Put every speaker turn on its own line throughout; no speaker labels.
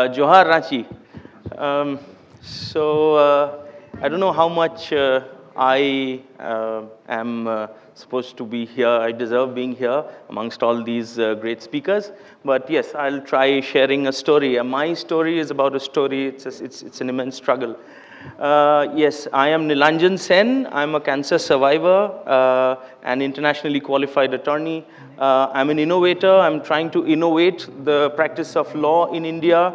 Johar Ranchi. I don't know how much I am supposed to be here. I deserve being here amongst all these great speakers. But yes, I'll try sharing a story. My story is about a story. It's an immense struggle. Yes, I am Nilanjan Sen. I'm a cancer survivor, an internationally qualified attorney. I'm an innovator. I'm trying to innovate the practice of law in India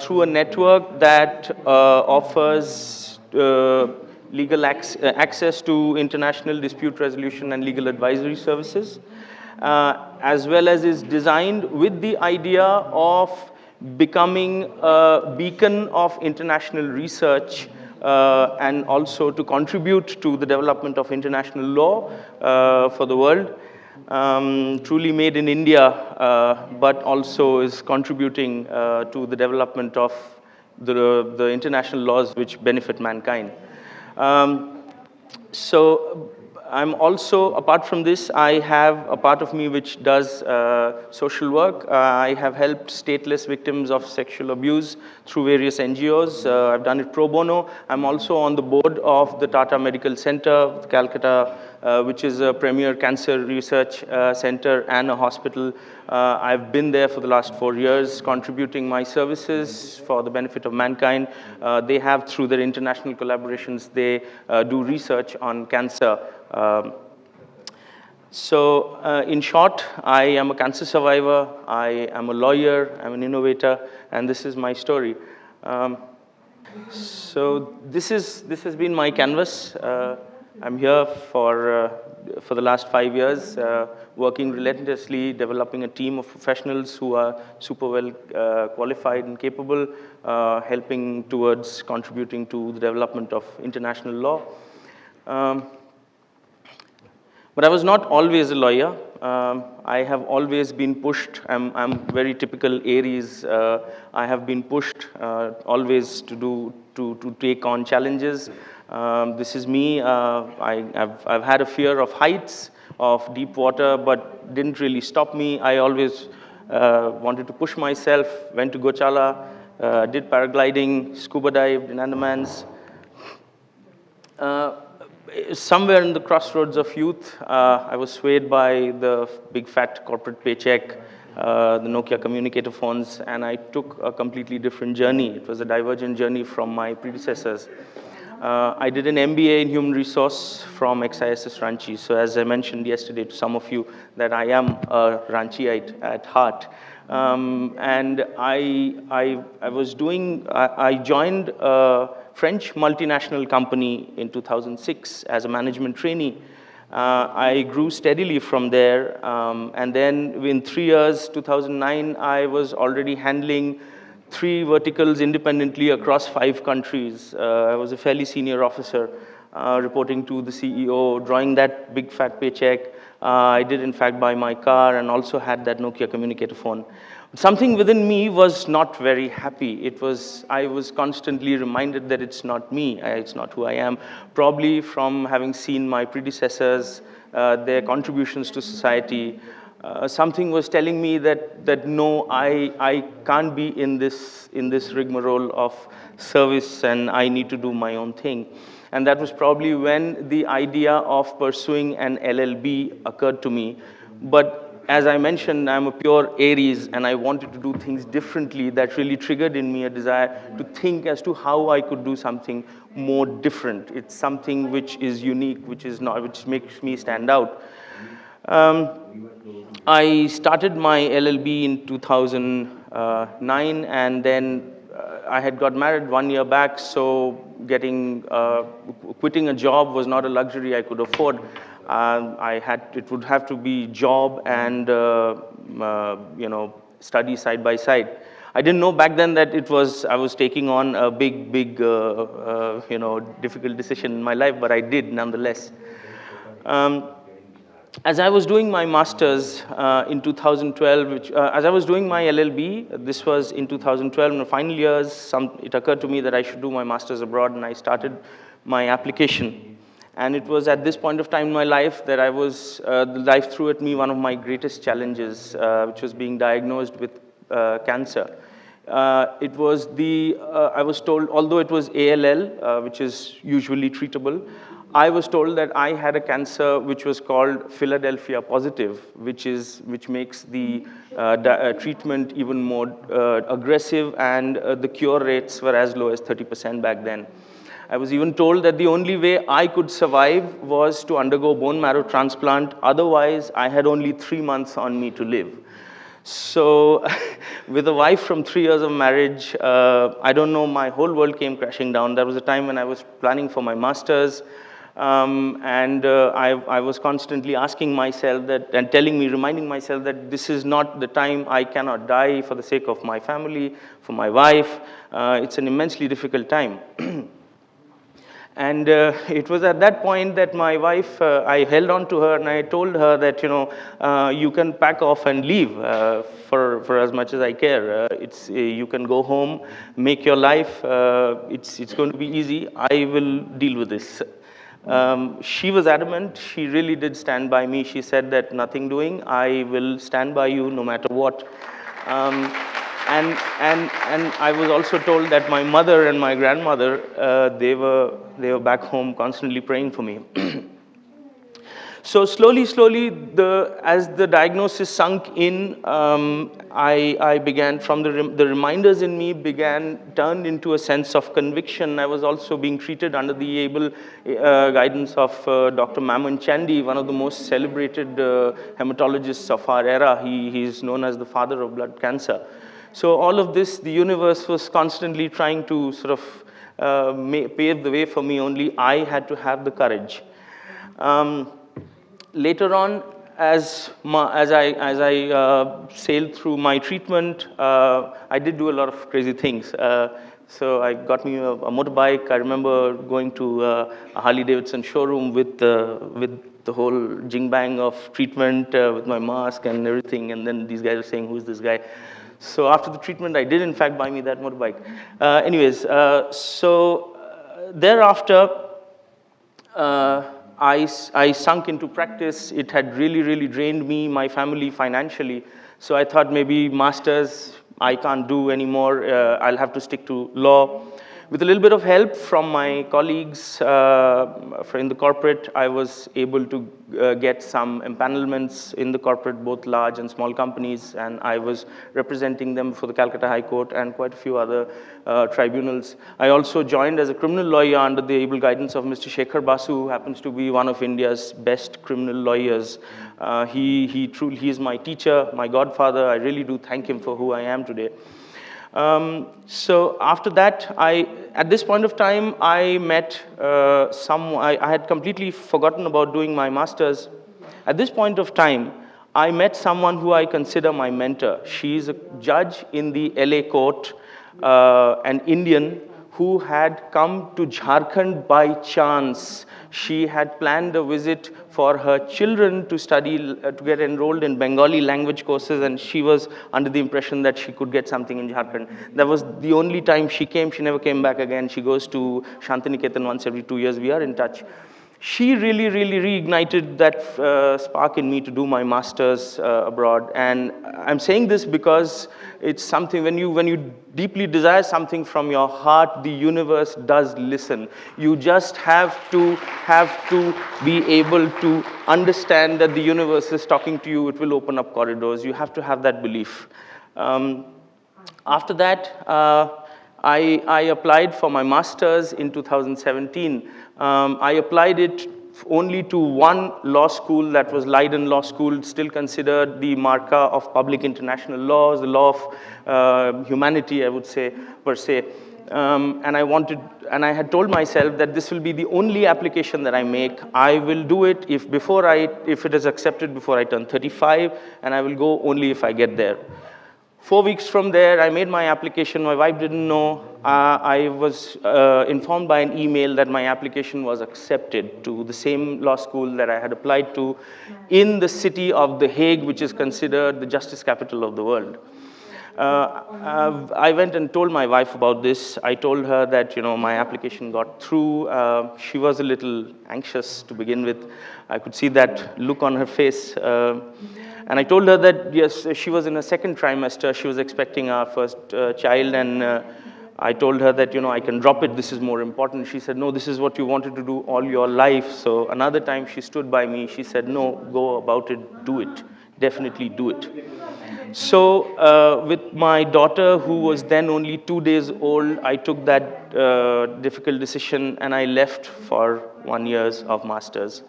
through a network that offers legal access to international dispute resolution and legal advisory services, as well as is designed with the idea of becoming a beacon of international research and also to contribute to the development of international law for the world. Truly made in India, but also is contributing to the development of the international laws which benefit mankind. So I'm also, apart from this, I have a part of me which does social work. I have helped stateless victims of sexual abuse through various NGOs. I've done it pro bono. I'm also on the board of the Tata Medical Center, Calcutta, which is a premier cancer research center and a hospital. I've been there for the last 4 years, contributing my services for the benefit of mankind. They have, through their international collaborations, they do research on cancer. In short, I am a cancer survivor, I am a lawyer, I'm an innovator, and this is my story. So this has been my canvas. I'm here for the last 5 years, working relentlessly, developing a team of professionals who are super well qualified and capable, helping towards contributing to the development of international law. But I was not always a lawyer. I have always been pushed. I'm very typical Aries. I have been pushed always to take on challenges. This is me. I've had a fear of heights, of deep water, but didn't really stop me. I always wanted to push myself. Went to Gochala, did paragliding, scuba dived in Andamans. Somewhere in the crossroads of youth, I was swayed by the big fat corporate paycheck, the Nokia communicator phones, and I took a completely different journey. It was a divergent journey from my predecessors. I did an MBA in human resource from XISS Ranchi. So as I mentioned yesterday to some of you, that I am a Ranchiite at heart. And I joined a French multinational company in 2006 as a management trainee. I grew steadily from there, and then in 3 years, 2009, I was already handling 3 verticals independently across 5 countries. I was a fairly senior officer, reporting to the CEO, drawing that big fat paycheck. I did in fact buy my car and also had that Nokia communicator phone. Something within me was not very happy. I was constantly reminded that it's not me, it's not who I am. Probably from having seen my predecessors, their contributions to society, something was telling me that no, I can't be in this rigmarole of service, and I need to do my own thing. And that was probably when the idea of pursuing an LLB occurred to me. But as I mentioned, I'm a pure Aries, and I wanted to do things differently. That really triggered in me a desire to think as to how I could do something more different. It's something which is unique, which makes me stand out. I started my LLB in 2009, and then I had got married 1 year back, so quitting a job was not a luxury I could afford. It would have to be job and study side by side. I didn't know back then that I was taking on a big difficult decision in my life, but I did nonetheless. As I was doing my master's in 2012, as I was doing my LLB, this was in 2012, in the final years, it occurred to me that I should do my master's abroad, and I started my application. And it was at this point of time in my life that life threw at me one of my greatest challenges, which was being diagnosed with cancer. It was I was told, although it was ALL, which is usually treatable, I was told that I had a cancer which was called Philadelphia positive, which makes the treatment even more aggressive, and the cure rates were as low as 30% back then. I was even told that the only way I could survive was to undergo bone marrow transplant. Otherwise, I had only 3 months on me to live. So with a wife from 3 years of marriage, I don't know, my whole world came crashing down. There was a time when I was planning for my master's, and I was constantly asking myself that, and reminding myself that this is not the time. I cannot die for the sake of my family, for my wife. It's an immensely difficult time. And it was at that point that my wife, I held on to her and I told her that, you can pack off and leave for as much as I care. You can go home, make your life. It's going to be easy. I will deal with this. She was adamant. She really did stand by me. She said that nothing doing. I will stand by you no matter what. And I was also told that my mother and my grandmother, they were back home constantly praying for me. So slowly, as the diagnosis sunk in, I began, from the reminders in me turned into a sense of conviction. I was also being treated under the able guidance of Dr. Maman Chandy, one of the most celebrated hematologists of our era. He is known as the father of blood cancer. So all of this, the universe was constantly trying to sort of pave the way for me. Only I had to have the courage. Later on, as I sailed through my treatment, I did do a lot of crazy things. So I got me a motorbike. I remember going to a Harley-Davidson showroom with the whole jing-bang of treatment, with my mask and everything. And then these guys are saying, "Who's this guy?" So after the treatment, I did in fact buy me that motorbike. Thereafter, I sunk into practice. It had really drained me, my family financially. So I thought maybe masters I can't do anymore. I'll have to stick to law. With a little bit of help from my colleagues in the corporate, I was able to get some empanelments in the corporate, both large and small companies, and I was representing them for the Calcutta High Court and quite a few other tribunals. I also joined as a criminal lawyer under the able guidance of Mr. Shekhar Basu, who happens to be one of India's best criminal lawyers. He is my teacher, my godfather. I really do thank him for who I am today. So after that, at this point of time, I met I had completely forgotten about doing my master's. At this point of time, I met someone who I consider my mentor. She is a judge in the LA court, an Indian who had come to Jharkhand by chance. She had planned a visit for her children to study, to get enrolled in Bengali language courses, and she was under the impression that she could get something in Jharkhand. That was the only time she came. She never came back again. She goes to Shantiniketan once every 2 years. We are in touch. She really reignited that spark in me to do my master's abroad. And I'm saying this because it's something, when you deeply desire something from your heart, the universe does listen. You just have to be able to understand that the universe is talking to you. It will open up corridors. You have to have that belief. After that, I applied for my master's in 2017. I applied it only to one law school, that was Leiden Law School, still considered the marca of public international laws, the law of humanity, I would say, per se. And I had told myself that this will be the only application that I make. I will do it if it is accepted before I turn 35, and I will go only if I get there. 4 weeks from there, I made my application. My wife didn't know. I was informed by an email that my application was accepted to the same law school that I had applied to in the city of The Hague, which is considered the justice capital of the world. I went and told my wife about this. I told her that, my application got through. She was a little anxious to begin with. I could see that look on her face. And I told her that, yes, she was in her second trimester. She was expecting our first child, and I told her that, I can drop it. This is more important. She said, no, this is what you wanted to do all your life. So another time she stood by me. She said, no, go about it, do it. Definitely do it. So with my daughter, who was then only 2 days old, I took that difficult decision, and I left for 1 year of master's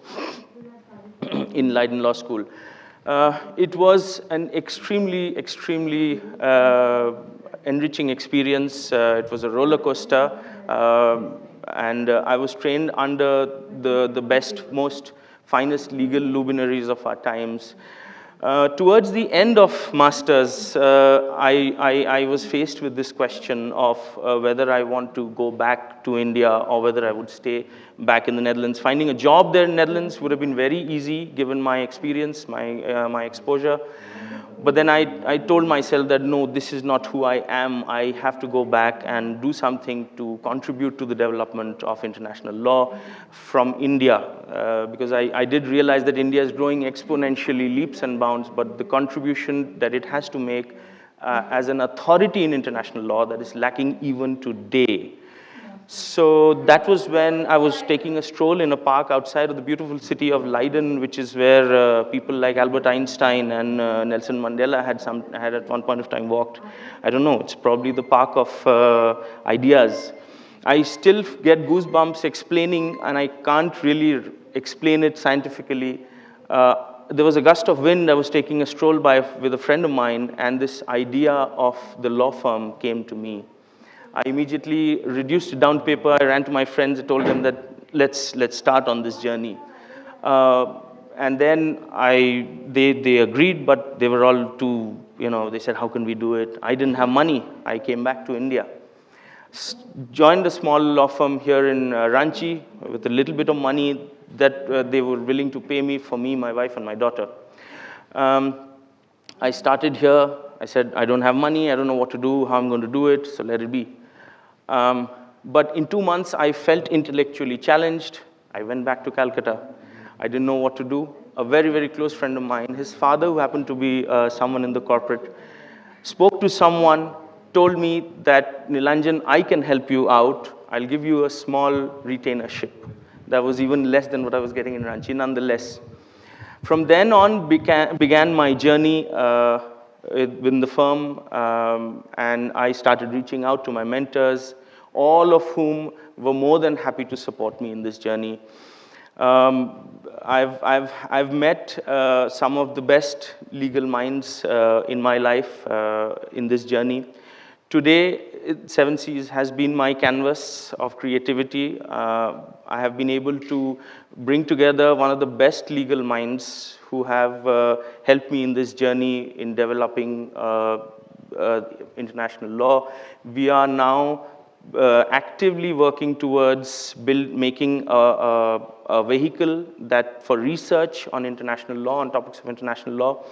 in Leiden Law School. It was an extremely enriching experience. It was a roller coaster, and I was trained under the best, most finest legal luminaries of our times. Towards the end of masters, I was faced with this question of whether I want to go back to India or whether I would stay back in the Netherlands. Finding a job there in the Netherlands would have been very easy given my experience, my exposure. But then I told myself that no, this is not who I am. I have to go back and do something to contribute to the development of international law from India. Because I did realize that India is growing exponentially, leaps and bounds, but the contribution that it has to make as an authority in international law, that is lacking even today. So that was when I was taking a stroll in a park outside of the beautiful city of Leiden, which is where people like Albert Einstein and Nelson Mandela had at one point of time walked. I don't know, it's probably the park of ideas. I still get goosebumps explaining, and I can't really explain it scientifically. There was a gust of wind. I was taking a stroll with a friend of mine, and this idea of the law firm came to me. I immediately reduced it down to paper. I ran to my friends. I told them that let's start on this journey. And then they agreed, but they were all too, they said, how can we do it? I didn't have money. I came back to India. Joined a small law firm here in Ranchi with a little bit of money that they were willing to pay me for me, my wife, and my daughter. I started here. I said, I don't have money. I don't know what to do, how I'm going to do it, so let it be. But in 2 months, I felt intellectually challenged. I went back to Calcutta. I didn't know what to do. A very close friend of mine, his father, who happened to be someone in the corporate, spoke to someone, told me that, Nilanjan, I can help you out. I'll give you a small retainership. That was even less than what I was getting in Ranchi, nonetheless. From then on began my journey within the firm, and I started reaching out to my mentors, all of whom were more than happy to support me in this journey. I've met some of the best legal minds in my life in this journey. Today, Seven Seas has been my canvas of creativity. I have been able to bring together one of the best legal minds who have helped me in this journey in developing international law. We are now actively working towards making a vehicle that for research on international law, on topics of international law.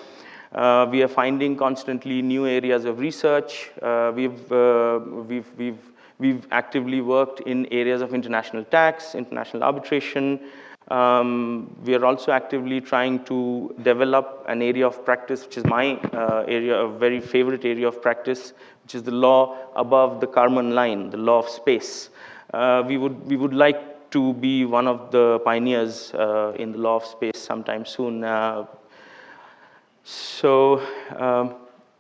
We are finding constantly new areas of research. We've actively worked in areas of international tax, international arbitration. We are also actively trying to develop an area of practice, which is my area, a very favorite area of practice, which is the law above the Kármán line, the law of space. We would like to be one of the pioneers in the law of space sometime soon. So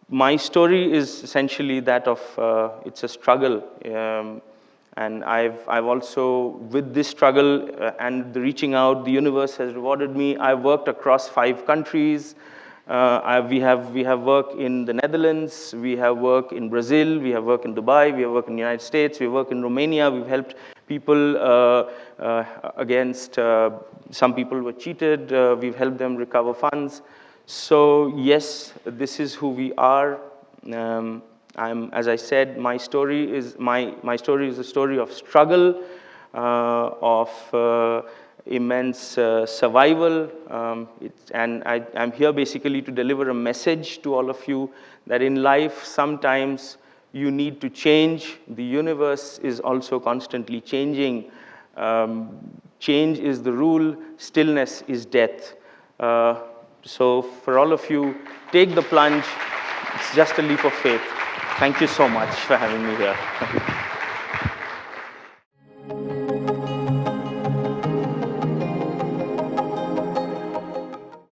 my story is essentially that of it's a struggle, and I've also, with this struggle and the reaching out, the universe has rewarded me. I've worked across 5 countries. We have work in the Netherlands, we have work in Brazil, we have work in Dubai, we have work in the United States, we have work in Romania. We've helped people against, some people were cheated, we've helped them recover funds. So yes, this is who we are. As I said, my story is a story of struggle, of immense survival. And I'm here basically to deliver a message to all of you that in life, sometimes you need to change. The universe is also constantly changing. Change is the rule, stillness is death. So for all of you, take the plunge. It's just a leap of faith. Thank you so much for having me here.